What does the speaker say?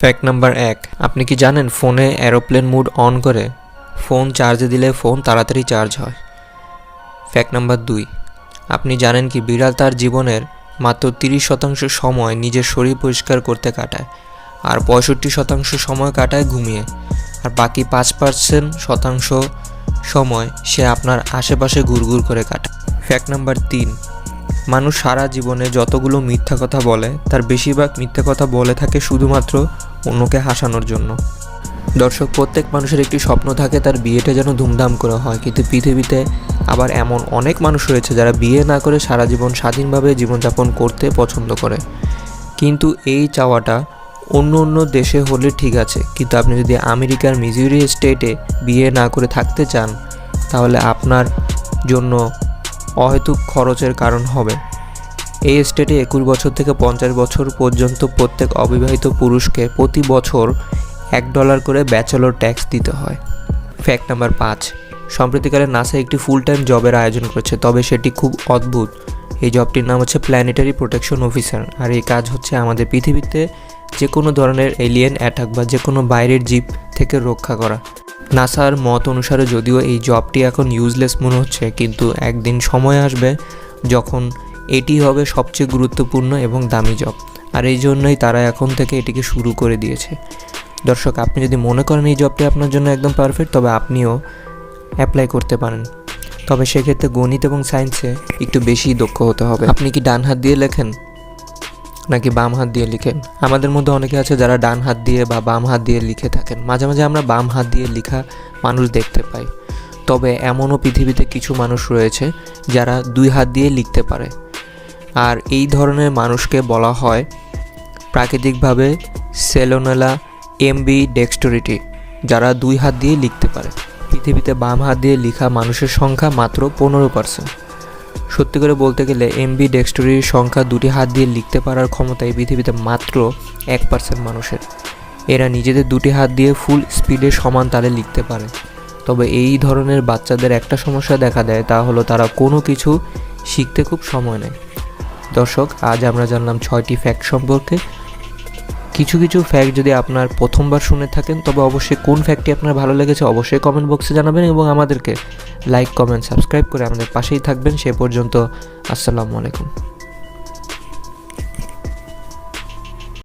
Fact number 1, আপনি কি জানেন ফোনে এরোপ্লেন মোড অন করে ফোন চার্জে দিলে ফোন তাড়াতাড়ি চার্জ হয়। ফ্যাক্ট নাম্বার 2, আপনি জানেন কি বিড়াল তার জীবনের মাত্র 30% সময় নিজের শরীর পরিষ্কার করতে কাটায়, আর 65% সময় কাটায় ঘুমিয়ে, আর বাকি 5% সময় সে আপনার আশেপাশে ঘুরঘুর করে কাটায়। ফ্যাক্ট নাম্বার 3, মানুষ সারা জীবনে যতগুলো মিথ্যা কথা বলে তার বেশিরভাগ মিথ্যা কথা বলে থাকে শুধুমাত্র অন্যকে হাসানোর জন্য। দর্শক, প্রত্যেক মানুষের একটি স্বপ্ন থাকে তার বিয়েটা যেন ধুমধাম করে হয়, কিন্তু পৃথিবীতে আবার এমন অনেক মানুষ রয়েছে যারা বিয়ে না করে সারা জীবন স্বাধীনভাবে জীবনযাপন করতে পছন্দ করে। কিন্তু এই চাওয়াটা অন্য দেশে হলে ঠিক আছে, কিন্তু আপনি যদি আমেরিকার মিজুরি স্টেটে বিয়ে না করে থাকতে চান তাহলে আপনার জন্য অহেতুক খরচের কারণ হবে। এই স্টেটে 21 বছর থেকে 50 বছর পর্যন্ত প্রত্যেক অবিবাহিত পুরুষকে প্রতি বছর $1 করে ব্যাচেলর ট্যাক্স দিতে হয়। ফ্যাক্ট নাম্বার 5, সম্প্রতিকালে নাসা একটি ফুল টাইম জবের আয়োজন করেছে, তবে সেটি খুব অদ্ভুত। এই জবটির নাম হচ্ছে প্ল্যানেটারি প্রোটেকশন অফিসার, আর এই কাজ হচ্ছে আমাদের পৃথিবীতে যে কোনো ধরনের এলিয়েন অ্যাটাক বা যে কোনো বাইরের জীব থেকে রক্ষা করা। নাসার মত অনুসারে যদিও এই জবটি এখন ইউজলেস মনে হচ্ছে, কিন্তু একদিন সময় আসবে যখন এটি হবে সবচেয়ে গুরুত্বপূর্ণ এবং দামি জব, আর এই জন্যই তারা এখন থেকে এটিকে শুরু করে দিয়েছে। দর্শক, আপনি যদি মনে করেন এই জবটি আপনার জন্য একদম পারফেক্ট, তবে আপনিও অ্যাপ্লাই করতে পারেন, তবে সেক্ষেত্রে গণিত এবং সায়েন্সে একটু বেশি দক্ষ হতে হবে। আপনি কি ডান হাত দিয়ে লেখেন নাকি বাম হাত দিয়ে লিখেন? আমাদের মধ্যে অনেকে আছে যারা ডান হাত দিয়ে বা বাম হাত দিয়ে লিখে থাকেন। মাঝে মাঝে আমরা বাম হাত দিয়ে লেখা মানুষ দেখতে পাই, তবে এমনও পৃথিবীতে কিছু মানুষ রয়েছে যারা 2 হাত দিয়ে লিখতে পারে, আর এই ধরনের মানুষকে বলা হয় প্রাকৃতিকভাবে সেলোনেলা এমবিডেক্সটরিটি, যারা 2 হাত দিয়ে লিখতে পারে। পৃথিবীতে বাম হাত দিয়ে লেখা মানুষের সংখ্যা মাত্র 15%। সত্যি করে বলতে গেলে এমবিডেক্সটরির সংখ্যা 2টি হাত দিয়ে লিখতে পারার ক্ষমতা এই পৃথিবীতে মাত্র 1% মানুষের। এরা নিজেদের 2টি হাত দিয়ে ফুল স্পিডে সমান তালে লিখতে পারে। তবে এই ধরনের বাচ্চাদের একটা সমস্যা দেখা দেয়, তা হলো তারা কোনো কিছু শিখতে খুব সময় নেয়। দর্শক, আজ আমরা জানলাম 6টি ফ্যাক্ট সম্পর্কে। কিছু ফ্যাক্ট যদি আপনার প্রথমবার শুনে থাকেন, তবে অবশ্যই কোন ফ্যাক্টটি আপনার ভালো লেগেছে অবশ্যই কমেন্ট বক্সে জানাবেন, এবং আমাদেরকে লাইক, কমেন্ট, সাবস্ক্রাইব করে আমাদের পাশেই থাকবেন। সে পর্যন্ত আসসালামু আলাইকুম।